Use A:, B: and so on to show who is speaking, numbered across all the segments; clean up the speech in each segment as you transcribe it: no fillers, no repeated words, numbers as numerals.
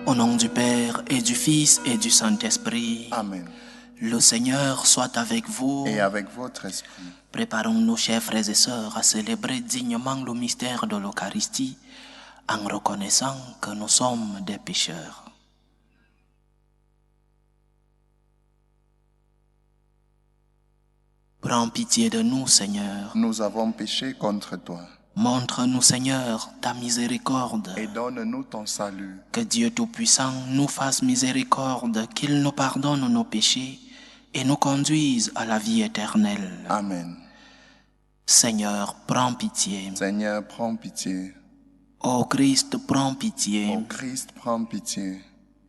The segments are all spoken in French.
A: Au nom du Père et du Fils et du Saint-Esprit.
B: Amen.
A: Le Seigneur soit avec vous.
B: Et avec votre esprit.
A: Préparons-nous, chers frères et sœurs, à célébrer dignement le mystère de l'Eucharistie en reconnaissant que nous sommes des pécheurs. Prends pitié de nous, Seigneur.
B: Nous avons péché contre toi.
A: Montre-nous, Seigneur, ta miséricorde.
B: Et donne-nous ton salut.
A: Que Dieu Tout-Puissant nous fasse miséricorde, qu'il nous pardonne nos péchés et nous conduise à la vie éternelle.
B: Amen.
A: Seigneur, prends pitié.
B: Seigneur, prends pitié.
A: Ô Christ, prends pitié.
B: Ô Christ, prends pitié.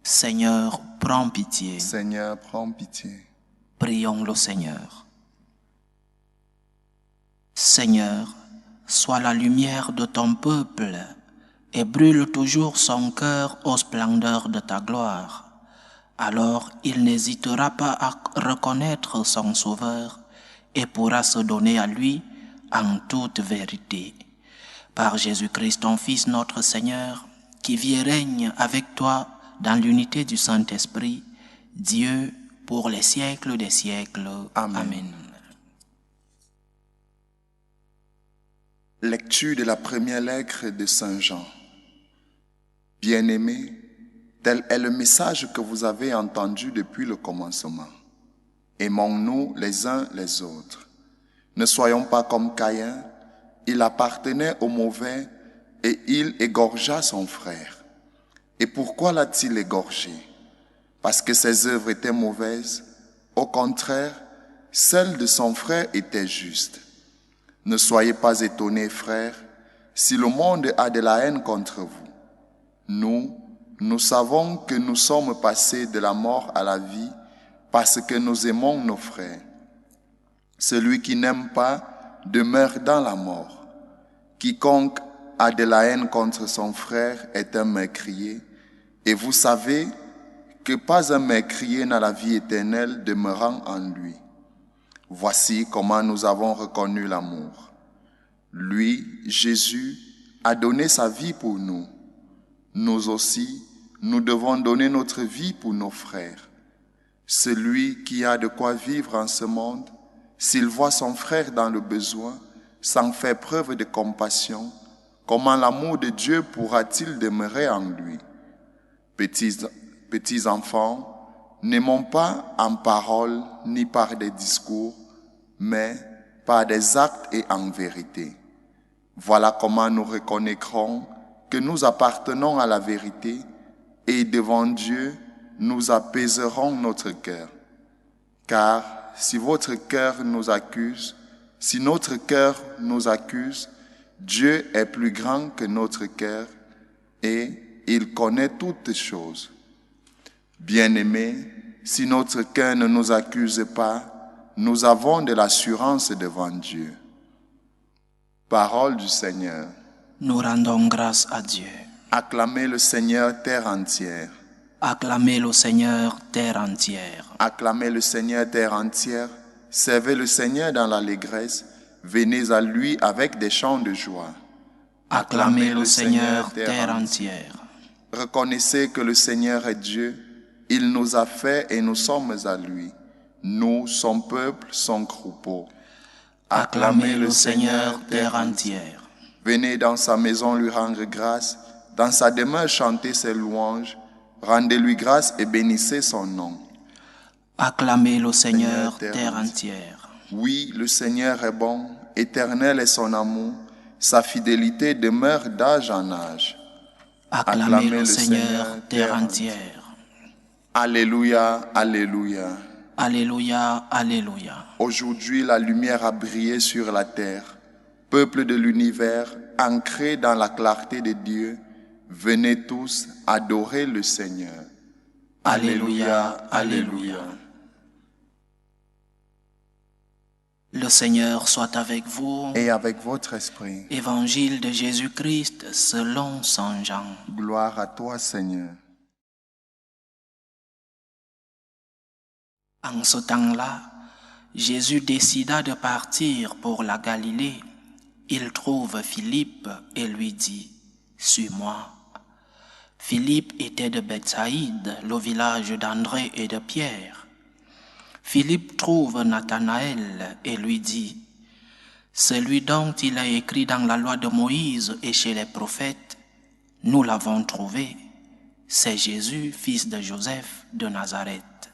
A: Seigneur, prends pitié.
B: Seigneur, prends pitié.
A: Prions le Seigneur. Seigneur, sois la lumière de ton peuple et brûle toujours son cœur aux splendeurs de ta gloire. Alors il n'hésitera pas à reconnaître son Sauveur et pourra se donner à lui en toute vérité. Par Jésus-Christ, ton Fils, notre Seigneur, qui vit et règne avec toi dans l'unité du Saint-Esprit, Dieu, pour les siècles des siècles.
B: Amen.
A: Amen.
B: Lecture de la première lettre de Saint Jean. Bien-aimés, tel est le message que vous avez entendu depuis le commencement. Aimons-nous les uns les autres. Ne soyons pas comme Caïn, il appartenait au mauvais et il égorgea son frère. Et pourquoi l'a-t-il égorgé? Parce que ses œuvres étaient mauvaises. Au contraire, celles de son frère étaient justes. Ne soyez pas étonnés, frères, si le monde a de la haine contre vous. Nous savons que nous sommes passés de la mort à la vie parce que nous aimons nos frères. Celui qui n'aime pas demeure dans la mort. Quiconque a de la haine contre son frère est un meurtrier, et vous savez que pas un meurtrier n'a la vie éternelle demeurant en lui. Voici comment nous avons reconnu l'amour. Lui, Jésus, a donné sa vie pour nous. Nous aussi, nous devons donner notre vie pour nos frères. Celui qui a de quoi vivre en ce monde, s'il voit son frère dans le besoin, sans faire preuve de compassion, comment l'amour de Dieu pourra-t-il demeurer en lui? Petits enfants, n'aimons pas en parole ni par des discours, mais par des actes et en vérité. Voilà comment nous reconnaîtrons que nous appartenons à la vérité et devant Dieu, nous apaiserons notre cœur. Car si votre cœur nous accuse, si notre cœur nous accuse, Dieu est plus grand que notre cœur et il connaît toutes choses. Bien-aimés, si notre cœur ne nous accuse pas, nous avons de l'assurance devant Dieu. Parole du Seigneur.
A: Nous rendons grâce à Dieu.
B: Acclamez le Seigneur, terre entière.
A: Acclamez le Seigneur, terre entière.
B: Acclamez le Seigneur, terre entière. Servez le Seigneur dans l'allégresse. Venez à lui avec des chants de joie.
A: Acclamez le Seigneur, terre entière.
B: Reconnaissez que le Seigneur est Dieu. Il nous a fait et nous sommes à lui. Nous, son peuple, son troupeau.
A: Acclamez le Seigneur, terre entière.
B: Venez dans sa maison lui rendre grâce. Dans sa demeure chanter ses louanges. Rendez-lui grâce et bénissez son nom.
A: Acclamez le Seigneur, terre entière.
B: Oui, le Seigneur est bon, éternel est son amour, sa fidélité demeure d'âge en âge.
A: Acclamez le Seigneur, terre entière.
B: Alléluia, alléluia.
A: Alléluia, alléluia.
B: Aujourd'hui, la lumière a brillé sur la terre. Peuple de l'univers, ancré dans la clarté de Dieu, venez tous adorer le Seigneur.
A: Alléluia, alléluia. Le Seigneur soit avec vous.
B: Et avec votre esprit.
A: Évangile de Jésus-Christ selon Saint Jean.
B: Gloire à toi, Seigneur.
A: En ce temps-là, Jésus décida de partir pour la Galilée. Il trouve Philippe et lui dit « Suis-moi ». Philippe était de Bethsaïde, le village d'André et de Pierre. Philippe trouve Nathanaël et lui dit, « Celui dont il a écrit dans la loi de Moïse et chez les prophètes, nous l'avons trouvé. C'est Jésus, fils de Joseph de Nazareth. »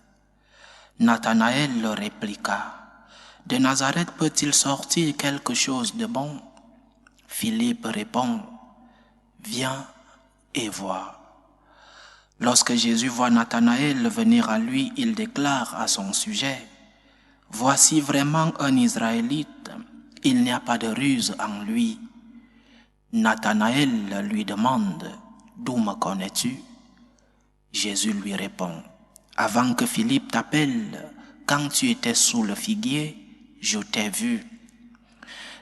A: Nathanaël leur répliqua, « De Nazareth peut-il sortir quelque chose de bon ?» Philippe répond, « Viens et vois. » Lorsque Jésus voit Nathanaël venir à lui, il déclare à son sujet, « Voici vraiment un Israélite, il n'y a pas de ruse en lui. » Nathanaël lui demande, « D'où me connais-tu » Jésus lui répond, « Avant que Philippe t'appelle, quand tu étais sous le figuier, je t'ai vu. »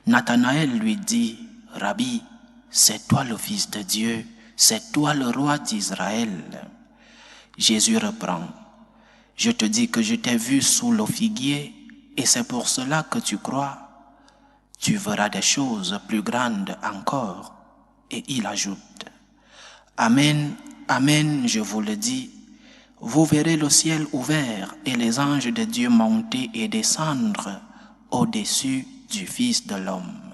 A: Nathanaël lui dit, « Rabbi, c'est toi le Fils de Dieu, c'est toi le roi d'Israël. » Jésus reprend, « Je te dis que je t'ai vu sous le figuier, et c'est pour cela que tu crois. Tu verras des choses plus grandes encore. » Et il ajoute, « Amen, amen, je vous le dis, vous verrez le ciel ouvert et les anges de Dieu monter et descendre au-dessus du Fils de l'homme. »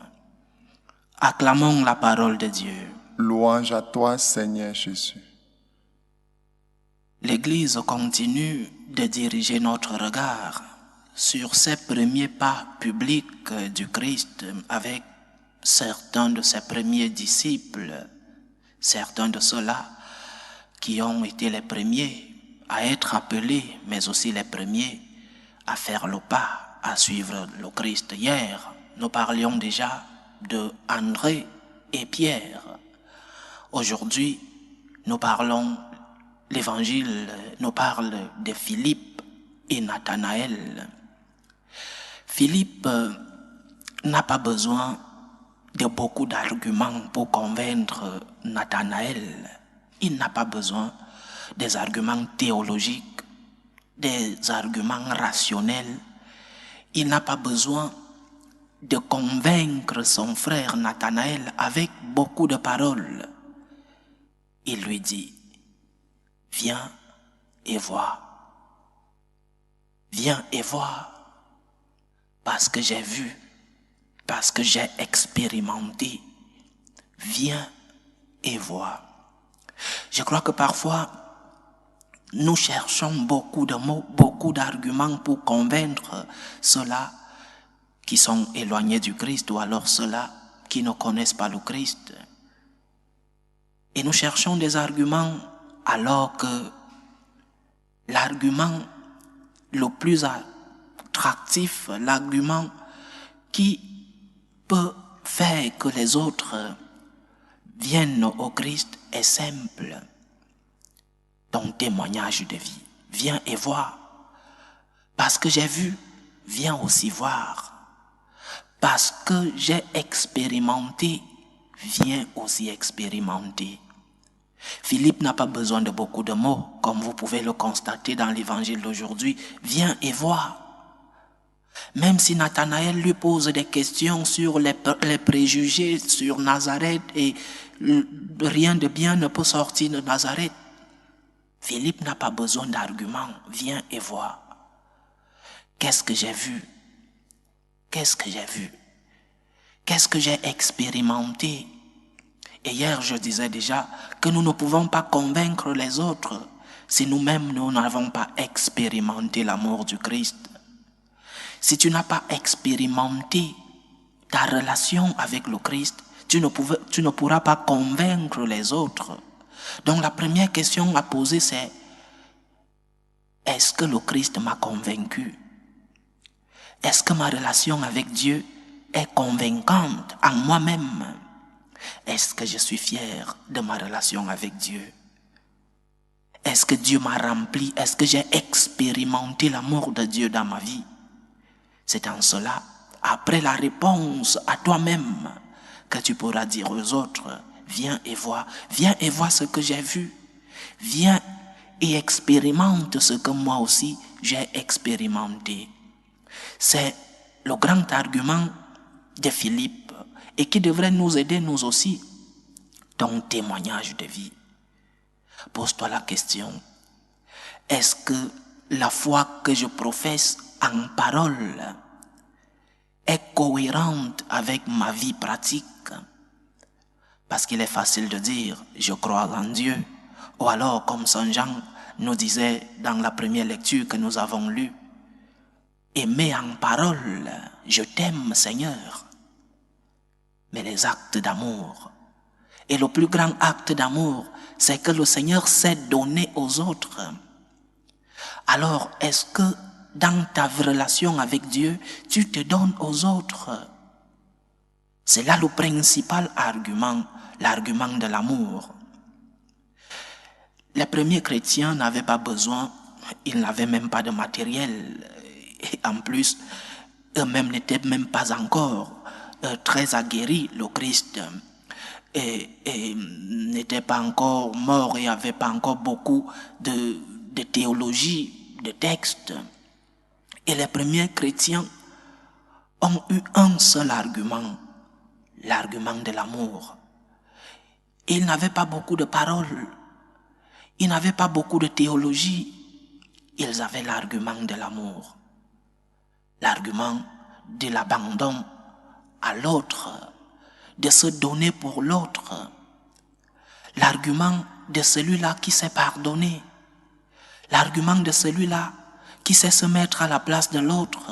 A: Acclamons la parole de Dieu.
B: Louange à toi, Seigneur Jésus.
A: L'Église continue de diriger notre regard sur ces premiers pas publics du Christ avec certains de ses premiers disciples, certains de ceux-là qui ont été les premiers à être appelés, mais aussi les premiers à faire le pas, à suivre le Christ. Hier, nous parlions déjà de André et Pierre. Aujourd'hui, l'Évangile nous parle de Philippe et Nathanaël. Philippe n'a pas besoin de beaucoup d'arguments pour convaincre Nathanaël. Il n'a pas besoin des arguments théologiques, des arguments rationnels. Il n'a pas besoin de convaincre son frère Nathanaël avec beaucoup de paroles. Il lui dit, « Viens et vois. Viens et vois. Parce que j'ai vu, parce que j'ai expérimenté. Viens et vois. » Je crois que parfois, nous cherchons beaucoup de mots, beaucoup d'arguments pour convaincre ceux-là qui sont éloignés du Christ ou alors ceux-là qui ne connaissent pas le Christ. Et nous cherchons des arguments alors que l'argument le plus attractif, l'argument qui peut faire que les autres viennent au Christ est simple. Ton témoignage de vie, viens et vois. Parce que j'ai vu, viens aussi voir. Parce que j'ai expérimenté, viens aussi expérimenter. Philippe n'a pas besoin de beaucoup de mots, comme vous pouvez le constater dans l'évangile d'aujourd'hui. Viens et vois. Même si Nathanaël lui pose des questions sur les préjugés sur Nazareth et rien de bien ne peut sortir de Nazareth, Philippe n'a pas besoin d'arguments. Viens et vois. Qu'est-ce que j'ai vu? Qu'est-ce que j'ai vu? Qu'est-ce que j'ai expérimenté? Et hier, je disais déjà que nous ne pouvons pas convaincre les autres si nous-mêmes, nous n'avons pas expérimenté l'amour du Christ. Si tu n'as pas expérimenté ta relation avec le Christ, tu ne pourras pas convaincre les autres. Donc la première question à poser, c'est: est-ce que le Christ m'a convaincu? Est-ce que ma relation avec Dieu est convaincante en moi-même? Est-ce que je suis fier de ma relation avec Dieu? Est-ce que Dieu m'a rempli? Est-ce que j'ai expérimenté l'amour de Dieu dans ma vie? C'est en cela, après la réponse à toi-même, que tu pourras dire aux autres: viens et vois ce que j'ai vu. Viens et expérimente ce que moi aussi j'ai expérimenté. C'est le grand argument de Philippe et qui devrait nous aider nous aussi. Ton témoignage de vie. Pose-toi la question, est-ce que la foi que je professe en parole est cohérente avec ma vie pratique? Parce qu'il est facile de dire « je crois en Dieu » ou alors comme Saint Jean nous disait dans la première lecture que nous avons lue, « aimer en parole, je t'aime Seigneur ». Mais les actes d'amour, et le plus grand acte d'amour, c'est que le Seigneur s'est donné aux autres. Alors, est-ce que dans ta relation avec Dieu, tu te donnes aux autres? C'est là le principal argument, l'argument de l'amour. Les premiers chrétiens n'avaient pas besoin, ils n'avaient même pas de matériel. Et en plus, eux-mêmes n'étaient même pas encore très aguerris, le Christ. Et n'était pas encore mort et n'avait pas encore beaucoup de théologie, de textes. Et les premiers chrétiens ont eu un seul argument, l'argument de l'amour. Ils n'avaient pas beaucoup de paroles, ils n'avaient pas beaucoup de théologie, ils avaient l'argument de l'amour, l'argument de l'abandon à l'autre, de se donner pour l'autre, l'argument de celui-là qui s'est pardonné, l'argument de celui-là qui sait se mettre à la place de l'autre,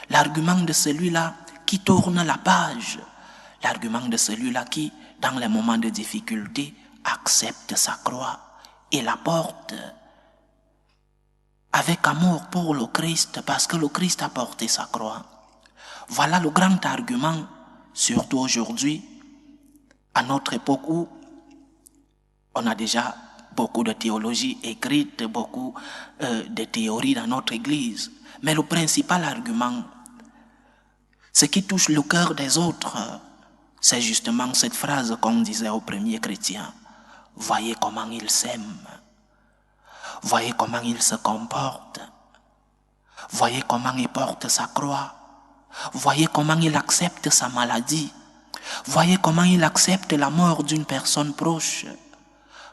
A: l'argument de celui-là qui tourne la page, l'argument de celui-là qui, dans les moments de difficulté, accepte sa croix et la porte avec amour pour le Christ, parce que le Christ a porté sa croix. Voilà le grand argument, surtout aujourd'hui, à notre époque où on a déjà beaucoup de théologie écrite, beaucoup de théories dans notre Église. Mais le principal argument, ce qui touche le cœur des autres, c'est justement cette phrase qu'on disait aux premiers chrétiens. Voyez comment il s'aime. Voyez comment il se comporte. Voyez comment il porte sa croix. Voyez comment il accepte sa maladie. Voyez comment il accepte la mort d'une personne proche.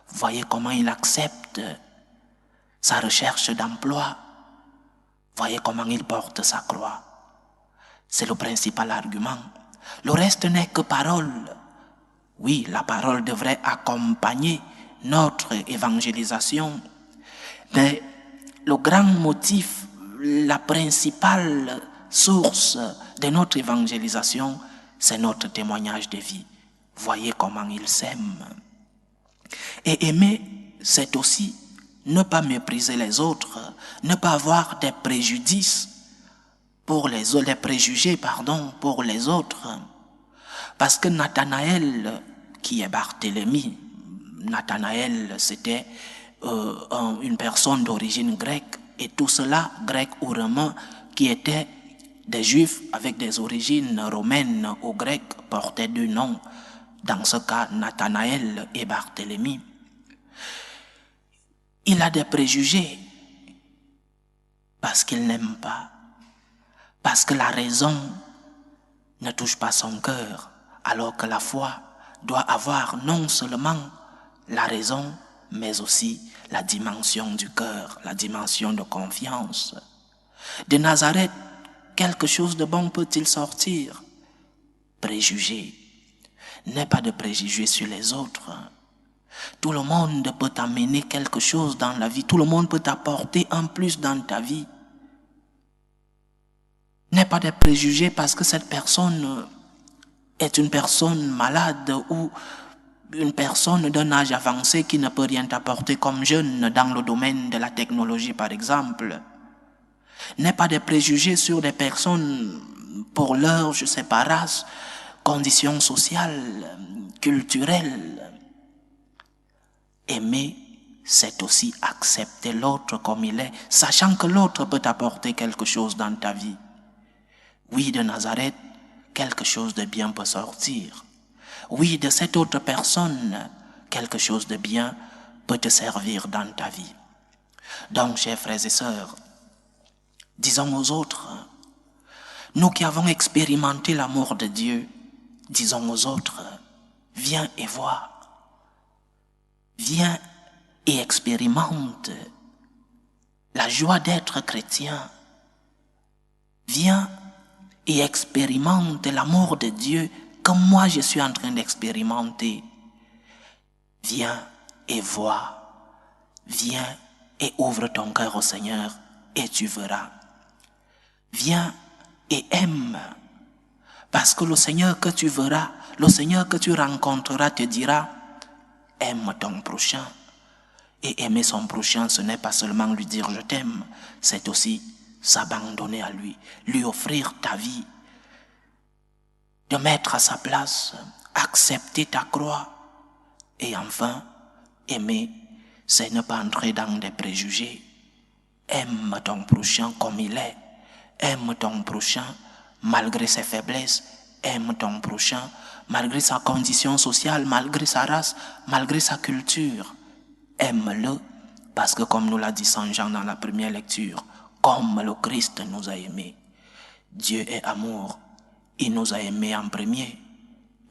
A: Voyez comment il accepte sa recherche d'emploi. Voyez comment il porte sa croix. C'est le principal argument. Le reste n'est que parole. Oui, la parole devrait accompagner notre évangélisation. Mais le grand motif, la principale source de notre évangélisation, c'est notre témoignage de vie. Voyez comment il s'aime. Et aimer, c'est aussi ne pas mépriser les autres, ne pas avoir des préjudices pour les autres, des préjugés, pour les autres. Parce que Nathanaël, qui est Barthélemy, Nathanaël, c'était une personne d'origine grecque, et tout cela, grec ou romain, qui étaient des juifs avec des origines romaines ou grecques, portaient deux noms. Dans ce cas, Nathanaël et Barthélemy. Il a des préjugés parce qu'il n'aime pas, parce que la raison ne touche pas son cœur, alors que la foi doit avoir non seulement la raison, mais aussi la dimension du cœur, la dimension de confiance. De Nazareth, quelque chose de bon peut-il sortir? Préjugés. N'aie pas de préjugés sur les autres. Tout le monde peut t'amener quelque chose dans la vie. Tout le monde peut t'apporter un plus dans ta vie. N'aie pas de préjugés parce que cette personne est une personne malade ou une personne d'un âge avancé qui ne peut rien t'apporter comme jeune dans le domaine de la technologie, par exemple. N'aie pas de préjugés sur des personnes pour leur, je sais pas, race, conditions sociales, culturelles. Aimer, c'est aussi accepter l'autre comme il est, sachant que l'autre peut t'apporter quelque chose dans ta vie. Oui, de Nazareth, quelque chose de bien peut sortir. Oui, de cette autre personne, quelque chose de bien peut te servir dans ta vie. Donc, chers frères et sœurs, disons aux autres, nous qui avons expérimenté l'amour de Dieu, disons aux autres, viens et vois. Viens et expérimente la joie d'être chrétien. Viens et expérimente l'amour de Dieu comme moi je suis en train d'expérimenter. Viens et vois. Viens et ouvre ton cœur au Seigneur et tu verras. Viens et aime. Parce que le Seigneur que tu verras, le Seigneur que tu rencontreras te dira, aime ton prochain. Et aimer son prochain, ce n'est pas seulement lui dire je t'aime, c'est aussi s'abandonner à lui offrir ta vie, de mettre à sa place, accepter ta croix. Et enfin, aimer, c'est ne pas entrer dans des préjugés. Aime ton prochain comme il est. Aime ton prochain malgré ses faiblesses. Aime ton prochain malgré sa condition sociale, malgré sa race, malgré sa culture. Aime-le parce que comme nous l'a dit Saint Jean dans la première lecture, comme le Christ nous a aimés. Dieu est amour. Il nous a aimés en premier.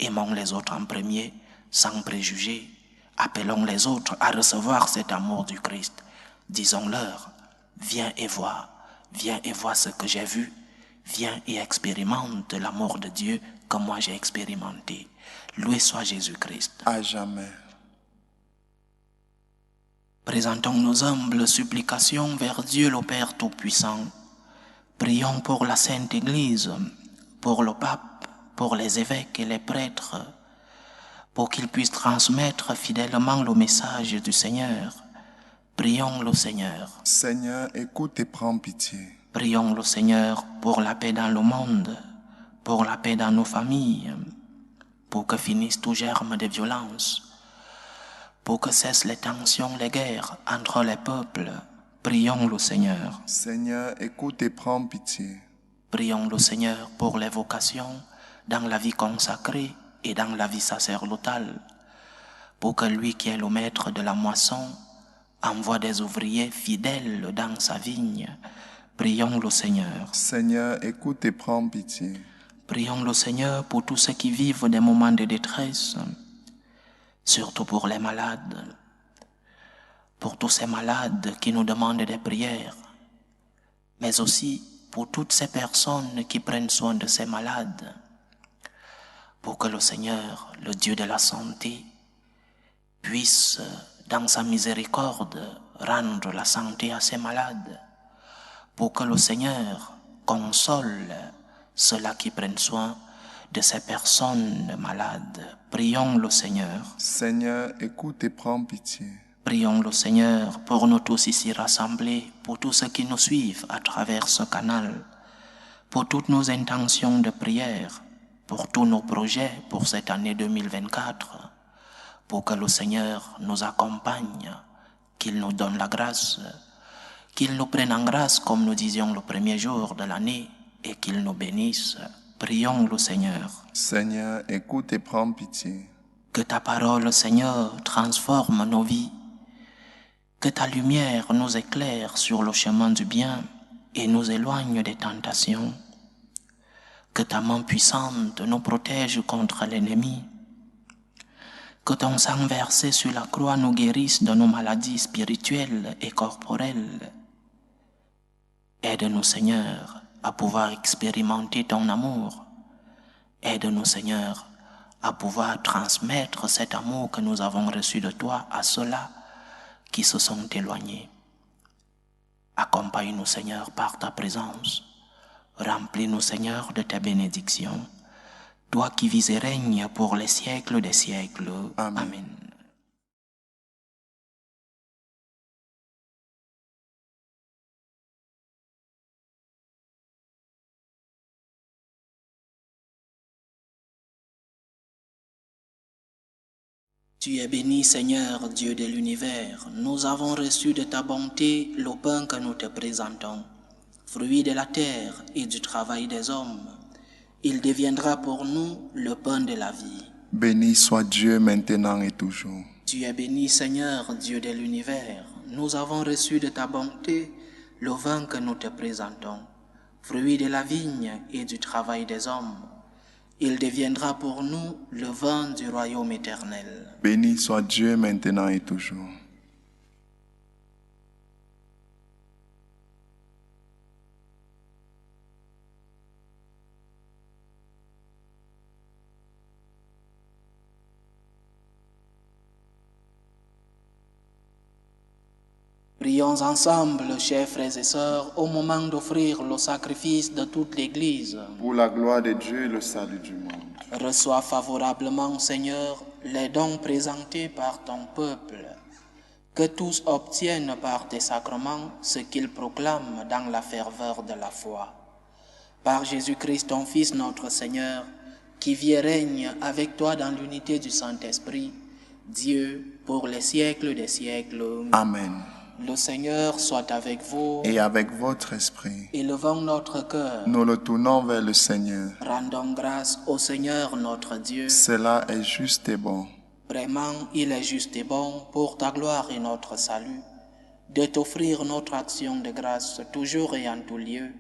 A: Aimons les autres en premier, sans préjugés. Appelons les autres à recevoir cet amour du Christ. Disons-leur, viens et vois ce que j'ai vu. Viens et expérimente l'amour de Dieu comme moi j'ai expérimenté. Loué soit Jésus-Christ.
B: À jamais.
A: Présentons nos humbles supplications vers Dieu le Père Tout-Puissant. Prions pour la Sainte Église, pour le pape, pour les évêques et les prêtres, pour qu'ils puissent transmettre fidèlement le message du Seigneur. Prions le Seigneur.
B: Seigneur, écoute et prends pitié.
A: Prions le Seigneur pour la paix dans le monde, pour la paix dans nos familles, pour que finisse tout germe de violence, pour que cessent les tensions, les guerres entre les peuples. Prions le Seigneur.
B: Seigneur, écoute et prends pitié.
A: Prions le Seigneur pour les vocations dans la vie consacrée et dans la vie sacerdotale, pour que lui qui est le maître de la moisson envoie des ouvriers fidèles dans sa vigne. Prions le Seigneur.
B: Seigneur, écoute et prends pitié.
A: Prions le Seigneur pour tous ceux qui vivent des moments de détresse, surtout pour les malades, pour tous ces malades qui nous demandent des prières, mais aussi pour toutes ces personnes qui prennent soin de ces malades, pour que le Seigneur, le Dieu de la santé, puisse, dans sa miséricorde, rendre la santé à ces malades, pour que le Seigneur console ceux-là qui prennent soin de ces personnes malades. Prions le Seigneur.
B: Seigneur, écoute et prends pitié.
A: Prions le Seigneur pour nous tous ici rassemblés, pour tous ceux qui nous suivent à travers ce canal, pour toutes nos intentions de prière, pour tous nos projets pour cette année 2024, pour que le Seigneur nous accompagne, qu'il nous donne la grâce, qu'il nous prenne en grâce comme nous disions le premier jour de l'année et qu'il nous bénisse. Prions le Seigneur.
B: Seigneur, écoute et prends pitié.
A: Que ta parole, Seigneur, transforme nos vies. Que ta lumière nous éclaire sur le chemin du bien et nous éloigne des tentations. Que ta main puissante nous protège contre l'ennemi. Que ton sang versé sur la croix nous guérisse de nos maladies spirituelles et corporelles. Aide-nous, Seigneur, à pouvoir expérimenter ton amour. Aide-nous, Seigneur, à pouvoir transmettre cet amour que nous avons reçu de toi à ceux-là qui se sont éloignés. Accompagne-nous, Seigneur, par ta présence. Remplis-nous, Seigneur, de tes bénédictions. Toi qui vis et règnes pour les siècles des siècles.
B: Amen.
A: Amen. Tu es béni, Seigneur, Dieu de l'univers. Nous avons reçu de ta bonté le pain que nous te présentons, fruit de la terre et du travail des hommes. Il deviendra pour nous le pain de la vie.
B: Béni soit Dieu maintenant et toujours.
A: Tu es béni, Seigneur, Dieu de l'univers. Nous avons reçu de ta bonté le vin que nous te présentons, fruit de la vigne et du travail des hommes. Il deviendra pour nous le vin du royaume éternel.
B: Béni soit Dieu maintenant et toujours.
A: Prions ensemble, chers frères et sœurs, au moment d'offrir le sacrifice de toute l'Église.
B: Pour la gloire de Dieu et le salut du monde.
A: Reçois favorablement, Seigneur, les dons présentés par ton peuple. Que tous obtiennent par tes sacrements ce qu'ils proclament dans la ferveur de la foi. Par Jésus-Christ, ton Fils, notre Seigneur, qui vit et règne avec toi dans l'unité du Saint-Esprit, Dieu, pour les siècles des siècles.
B: Amen.
A: Le Seigneur soit avec vous.
B: Et avec votre esprit.
A: Élevons notre cœur.
B: Nous le tournons vers le Seigneur.
A: Rendons grâce au Seigneur notre Dieu.
B: Cela est juste et bon.
A: Vraiment, il est juste et bon, pour ta gloire et notre salut, de t'offrir notre action de grâce toujours et en tout lieu.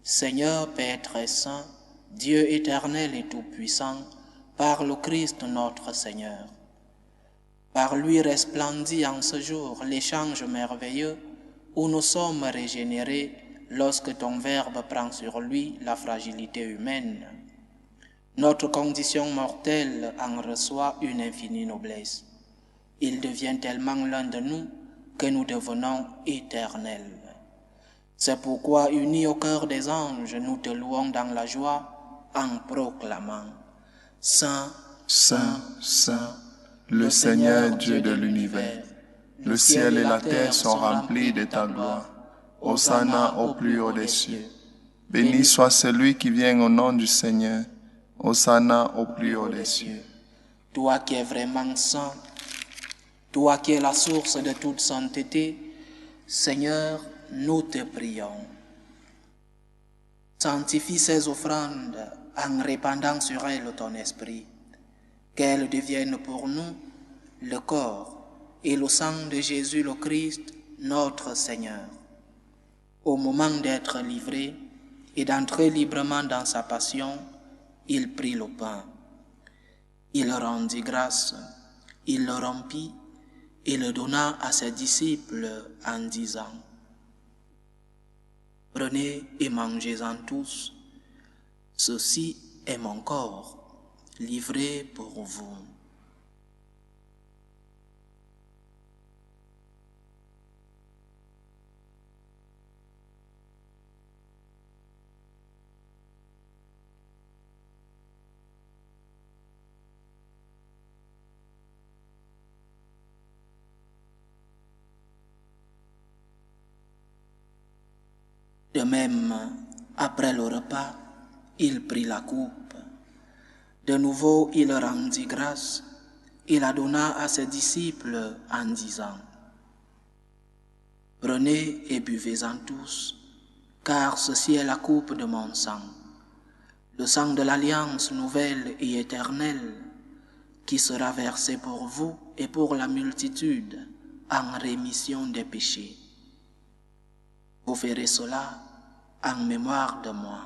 A: Seigneur, Père très saint, Dieu éternel et tout-puissant, par le Christ notre Seigneur. Par lui resplendit en ce jour l'échange merveilleux où nous sommes régénérés lorsque ton Verbe prend sur lui la fragilité humaine. Notre condition mortelle en reçoit une infinie noblesse. Il devient tellement l'un de nous que nous devenons éternels. C'est pourquoi, unis au cœur des anges, nous te louons dans la joie en proclamant « Saint,
B: Saint, Saint, le Seigneur Dieu de l'univers, le ciel et la terre sont remplis de ta gloire. Hosanna au plus haut des cieux. Béni soit celui qui vient au nom du Seigneur. Hosanna au plus haut des cieux.
A: Toi qui es vraiment saint, toi qui es la source de toute sainteté, Seigneur, nous te prions. Sanctifie ces offrandes en répandant sur elles ton esprit, qu'elles deviennent pour nous le corps et le sang de Jésus le Christ, notre Seigneur. Au moment d'être livré et d'entrer librement dans sa passion, il prit le pain. Il rendit grâce, il le rompit et le donna à ses disciples en disant « Prenez et mangez-en tous, ceci est mon corps, livré pour vous. » De même, après le repas, il prit la coupe. De nouveau, il rendit grâce et la donna à ses disciples en disant « Prenez et buvez-en tous, car ceci est la coupe de mon sang, le sang de l'alliance nouvelle et éternelle, qui sera versé pour vous et pour la multitude en rémission des péchés. Vous ferez cela en mémoire de moi. »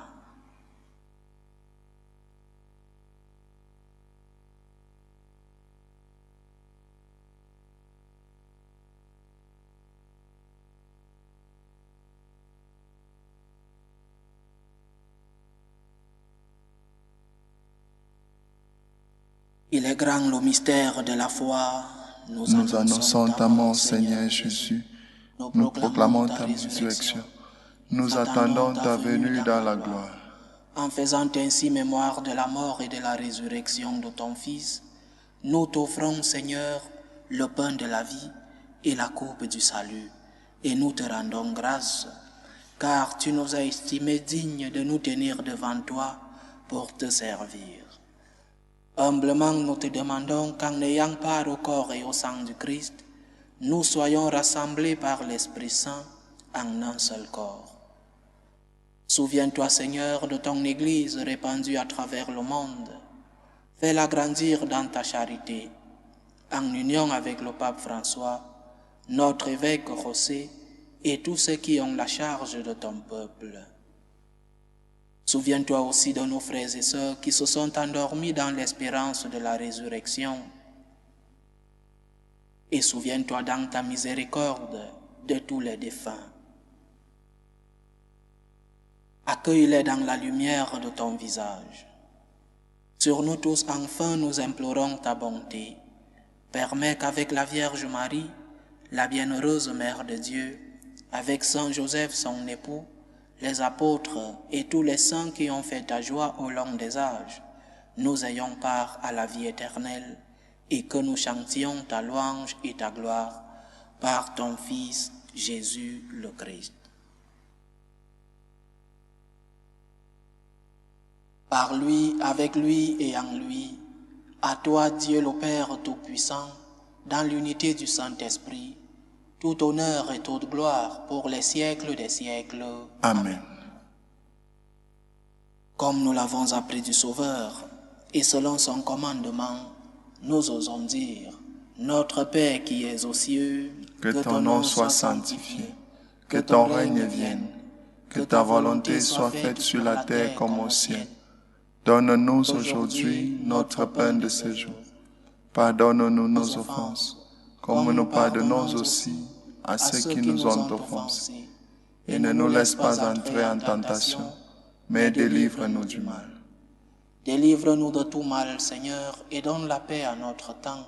A: Il est grand le mystère de la foi.
B: Nous annonçons ta mort, Seigneur Jésus. Nous proclamons ta résurrection. Nous attendons ta venue dans la gloire.
A: En faisant ainsi mémoire de la mort et de la résurrection de ton Fils, nous t'offrons, Seigneur, le pain de la vie et la coupe du salut, et nous te rendons grâce, car tu nous as estimés dignes de nous tenir devant toi pour te servir. Humblement, nous te demandons qu'en ayant part au corps et au sang du Christ, nous soyons rassemblés par l'Esprit Saint en un seul corps. Souviens-toi, Seigneur, de ton Église répandue à travers le monde. Fais-la grandir dans ta charité, en union avec le pape François, notre évêque José et tous ceux qui ont la charge de ton peuple. Souviens-toi aussi de nos frères et sœurs qui se sont endormis dans l'espérance de la résurrection. Et souviens-toi dans ta miséricorde de tous les défunts. Accueille-les dans la lumière de ton visage. Sur nous tous, enfin, nous implorons ta bonté. Permets qu'avec la Vierge Marie, la bienheureuse Mère de Dieu, avec Saint Joseph son époux, les apôtres et tous les saints qui ont fait ta joie au long des âges, nous ayons part à la vie éternelle et que nous chantions ta louange et ta gloire par ton Fils Jésus le Christ. Par lui, avec lui et en lui, à toi Dieu le Père Tout-Puissant, dans l'unité du Saint-Esprit, tout honneur et toute gloire pour les siècles des siècles.
B: Amen.
A: Comme nous l'avons appris du Sauveur, et selon son commandement, nous osons dire, Notre Père qui es aux cieux,
B: Que ton nom soit sanctifié, que ton règne vienne, que ta volonté soit faite sur la terre comme au ciel. Donne-nous aujourd'hui notre pain de ce jour. Pardonne-nous nos offenses, comme nous pardonnons aussi à ceux qui nous ont offensés. Et ne nous laisse pas entrer en tentation, mais délivre-nous du mal.
A: Délivre-nous de tout mal, Seigneur, et donne la paix à notre temps.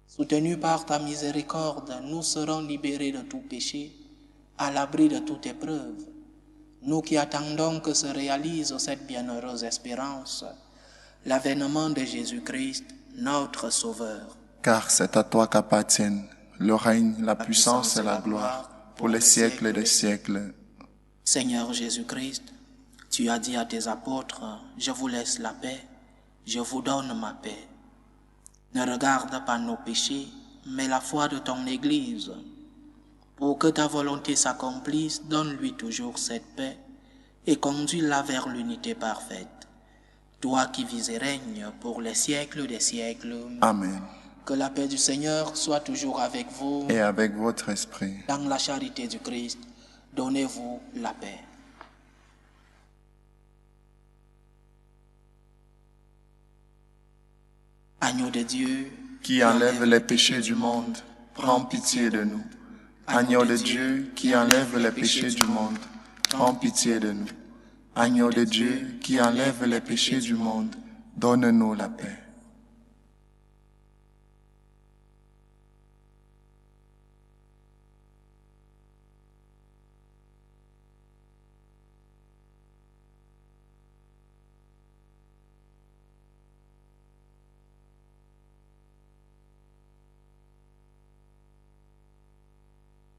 A: Soutenus par ta miséricorde, nous serons libérés de tout péché, à l'abri de toute épreuve. Nous qui attendons que se réalise cette bienheureuse espérance, l'avènement de Jésus-Christ, notre Sauveur.
B: Car c'est à toi qu'appartiennent le règne, la puissance et la gloire pour les siècles des siècles.
A: Seigneur Jésus-Christ, tu as dit à tes apôtres, je vous laisse la paix, je vous donne ma paix. Ne regarde pas nos péchés, mais la foi de ton Église. Pour que ta volonté s'accomplisse, donne-lui toujours cette paix et conduis-la vers l'unité parfaite. Toi qui vis et règnes pour les siècles des siècles.
B: Amen.
A: Que la paix du Seigneur soit toujours avec vous.
B: Et avec votre esprit.
A: Dans la charité du Christ, donnez-vous la paix. Agneau de Dieu,
B: qui enlève les péchés du monde, prends pitié de nous. Agneau de Dieu, qui enlève les péchés du monde, prends pitié de nous. Agneau de Dieu, qui enlève les péchés du monde, donne-nous la paix.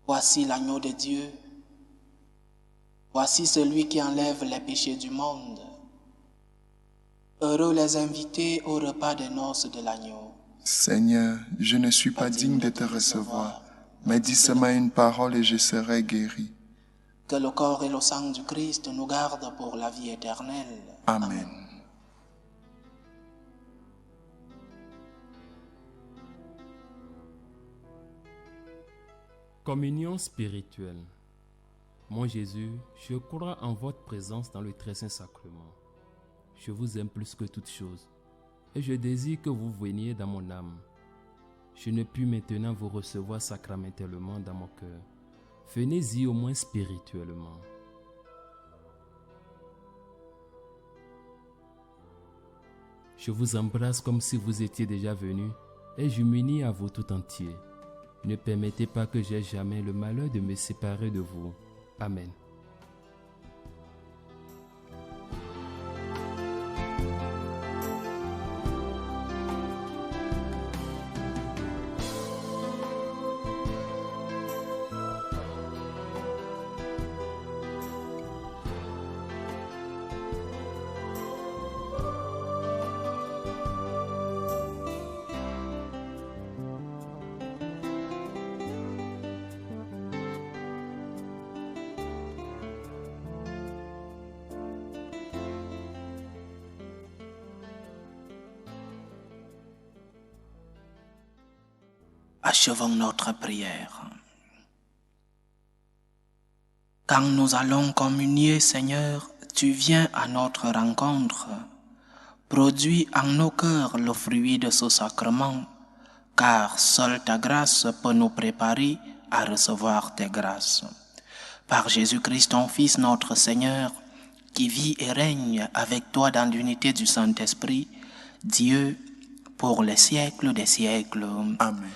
A: Voici l'agneau de Dieu. Voici celui qui enlève les péchés du monde. Heureux les invités au repas des noces de l'agneau.
B: Seigneur, je ne suis pas digne de te recevoir, mais dis seulement une parole et je serai guéri.
A: Que le corps et le sang du Christ nous gardent pour la vie éternelle.
B: Amen.
C: Communion spirituelle. Mon Jésus, je crois en votre présence dans le très saint sacrement. Je vous aime plus que toute chose, et je désire que vous veniez dans mon âme. Je ne puis maintenant vous recevoir sacramentellement dans mon cœur. Venez-y au moins spirituellement. Je vous embrasse comme si vous étiez déjà venu, et je m'unis à vous tout entier. Ne permettez pas que j'aie jamais le malheur de me séparer de vous. Amen.
A: Achevons notre prière. Quand nous allons communier, Seigneur, tu viens à notre rencontre. Produis en nos cœurs le fruit de ce sacrement, car seule ta grâce peut nous préparer à recevoir tes grâces. Par Jésus-Christ, ton Fils, notre Seigneur, qui vit et règne avec toi dans l'unité du Saint-Esprit, Dieu, pour les siècles des siècles.
B: Amen.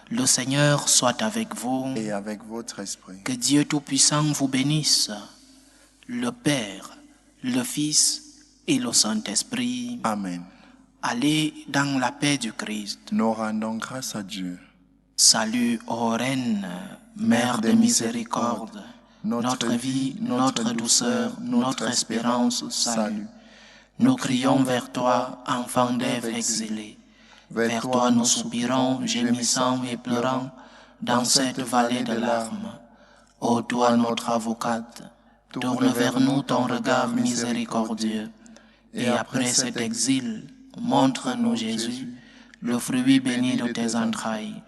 A: Le Seigneur soit avec vous.
B: et avec votre esprit.
A: Que Dieu Tout-Puissant vous bénisse, le Père, le Fils et le Saint-Esprit.
B: Amen.
A: Allez dans la paix du Christ.
B: Nous rendons grâce à Dieu.
A: Salut ô Reine, Mère de miséricorde, notre vie, notre douceur, notre espérance, salut. Nous crions vers toi, enfant d'Ève exilée. Vers toi nous soupirons, gémissant et pleurant, dans cette vallée de larmes. Ô toi notre avocate, tourne vers nous ton regard miséricordieux. Et après cet exil, montre-nous Jésus, le fruit béni de tes entrailles.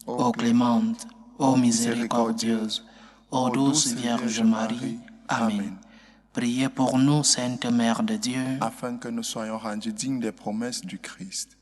A: Ô clémente, ô miséricordieuse, ô douce Vierge Marie. Amen. Priez pour nous, Sainte Mère de Dieu,
B: afin que nous soyons rendus dignes des promesses du Christ.